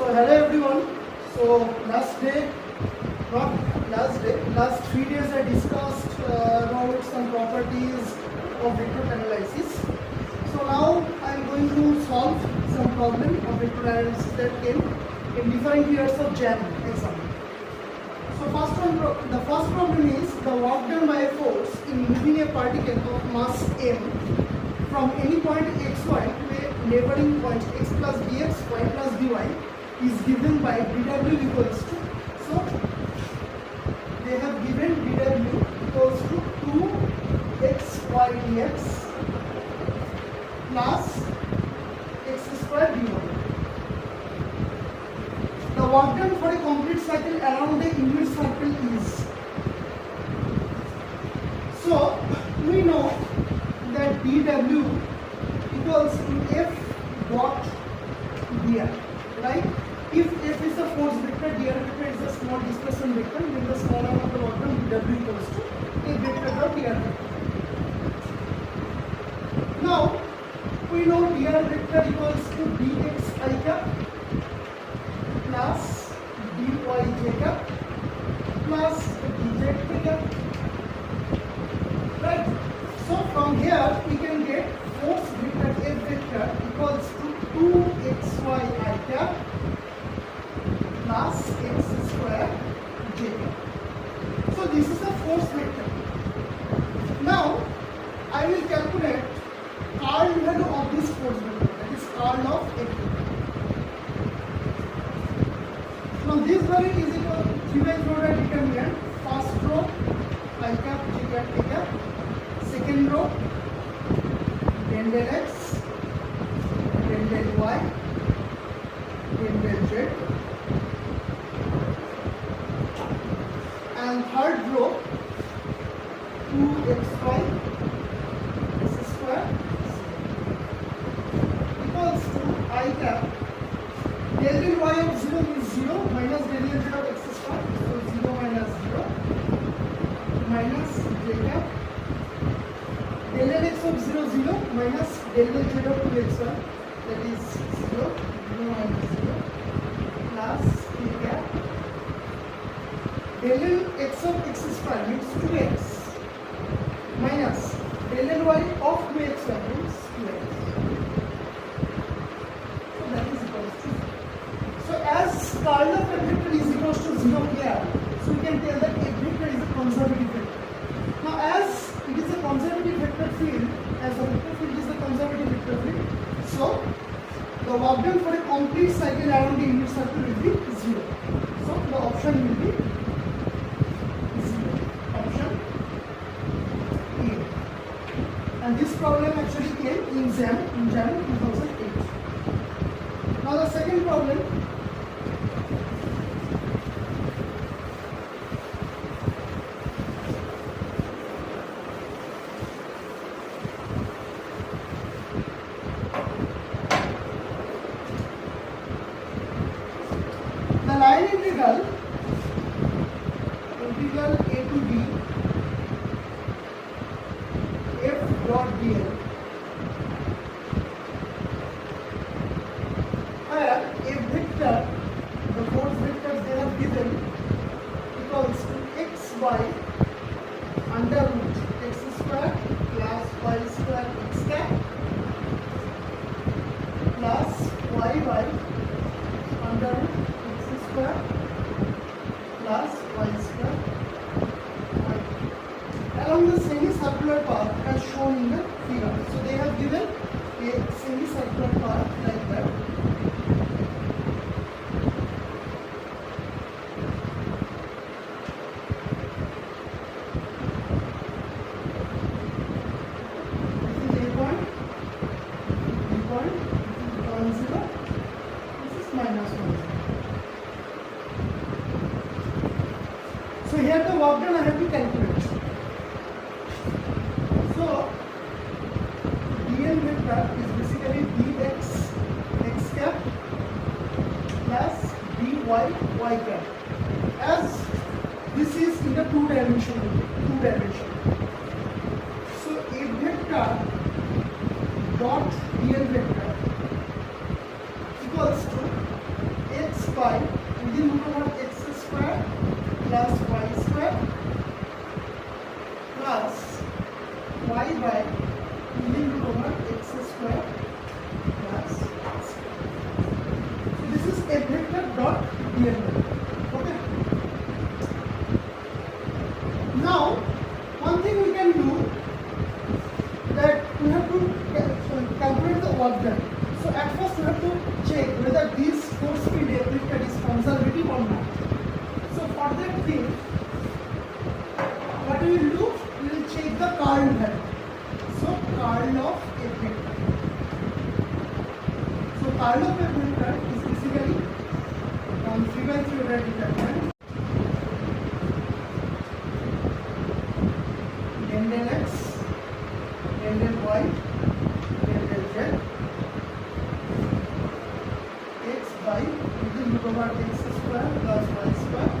hello everyone. So last 3 days I discussed about some properties of vector analysis. So now I am going to solve some problem of vector analysis that came in different years of JAM exam. So the first problem is the work done by a force in moving a particle of mass m from any point xy to a neighboring point x plus dx, y plus dy is given by dw equals to, so they have given dw equals to 2xy dx plus x square dy. The work done for a complete cycle around a unit circle is, so we know that dw equals to f dot dr, right? If f is the force vector, dr vector is the small displacement vector, then the small amount of the work done dw equals to a vector dot dr vector. Now we know dr vector equals to dx I cap plus dy j cap plus dz k cap, right? So from here we can get force vector f vector equals to 2xy I cap plus x square j cap. So this is the force vector. Now I will calculate curl value of this force vector, that is curl of f vector. Now this value is equal to 3 by 4 are determinant. First row I cap j cap k cap, second row del del x, del del y, del del z, and third row 2xy x square equals to I cap del del y of 0 is 0 minus del del z of x square, so 0 minus 0 minus j cap del del x of 0 0 minus del del z of 2xy, that is 0 minus 0 plus k cap del del x of x square means 2x minus del del y of 2xy means 2x. So that is equals to, so as curl of a vector is equals to 0 here, so we can tell that a vector is a conservative vector. Now as it is a conservative vector field, as a vector field is a conservative vector field, so the work done for a complete cycle around the unit circle will be 0. So the option will be 0. Option A. And this problem actually came in JAM 2008. Now the second problem. The line integral a to b f dot dl, where a vector, the force vectors they have given equals to xy under root x square plus y square x cap plus y under root x square plus y square y, along the semicircular path as shown in the figure. So they have given a semicircular path like that. This is A point, B point, this is 1 0, this is minus 1 0. So here the work done I have to calculate. So dl vector is basically dx x cap plus dy y cap. As this is in the two dimension. So a vector dot dl vector equals to x dn by dt. Okay. Now, one thing we can do that we have to calculate the work done. So at first we have to check whether this force field applied is conservative or not. So for that thing, what we will do, we will check the curl value. So curl of F vector. So curl of F vector is basically 3/3 over determinant n del x, n del y, n del z, x by into root over x square plus y square,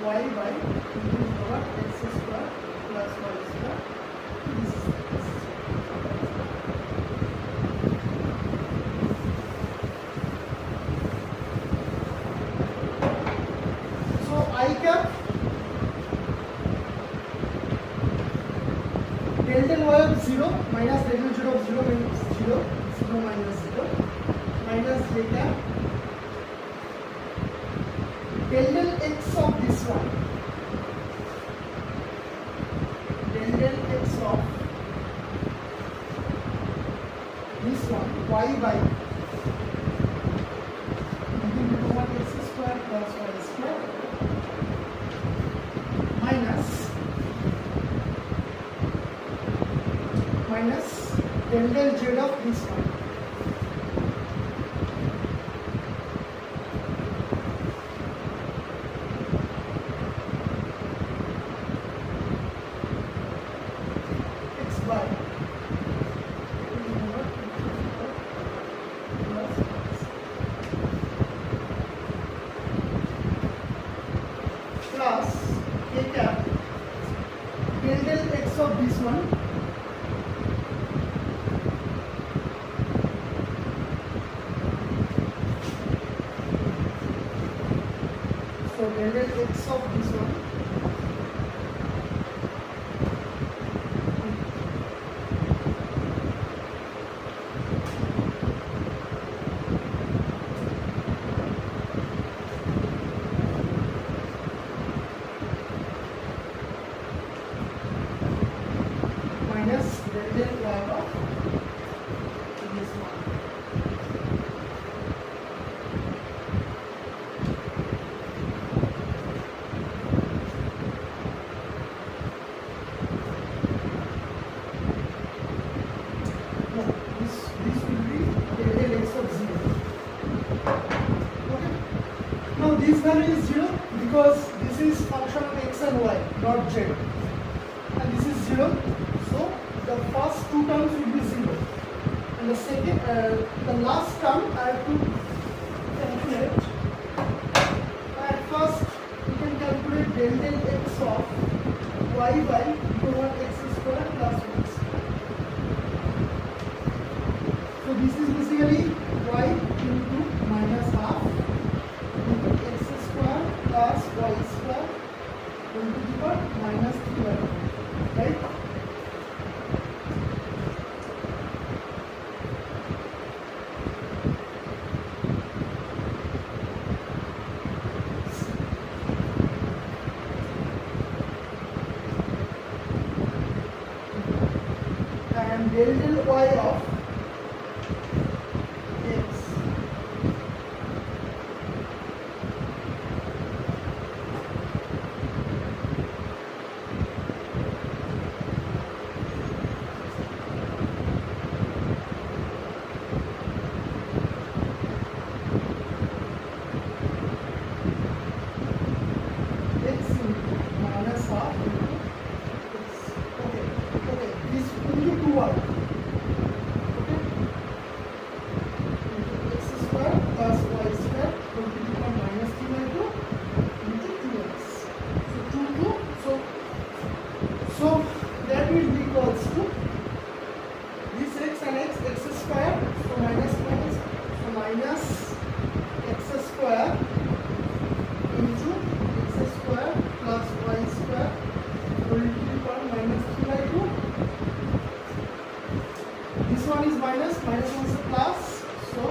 y by into root over x square plus y square. This is this. So I cap del del y of 0 minus del del 0 of 0 means 0, 0 minus 0 minus j cap del del x of this one, del del x of this one, y by into root over x square plus y square minus del del z of this one. X bar plus a cap del del x of this one so del del x of this one minus del del y of this one. No, this will be del del x of 0. Okay. Now this value is 0 because this is function of x and y, not z. And this is 0. So the first two terms will be 0. And the second, the last term I have to calculate. At first we can calculate del del x of y by over x square plus y square. So this is basically y into minus half into x square plus y square into the power minus 3/2, right? And del del y of x x into minus half into x. Okay, this into 2y. Okay, into x square plus y square will be equal minus 3/2 into 2x. So 2 so that will be equals to this x and x square. So minus x square into x square plus y square will be equal minus 3/2. This one is minus, minus one is a plus. So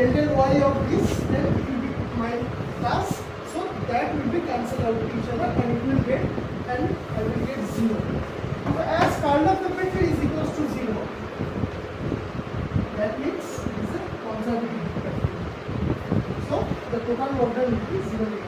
del del y of this, then it will be my class. So that will be cancelled out to each other and it will get, and I will get 0. So as curl of the vector is equals to 0, that means it is a conservative vector. So the total work done will be 0.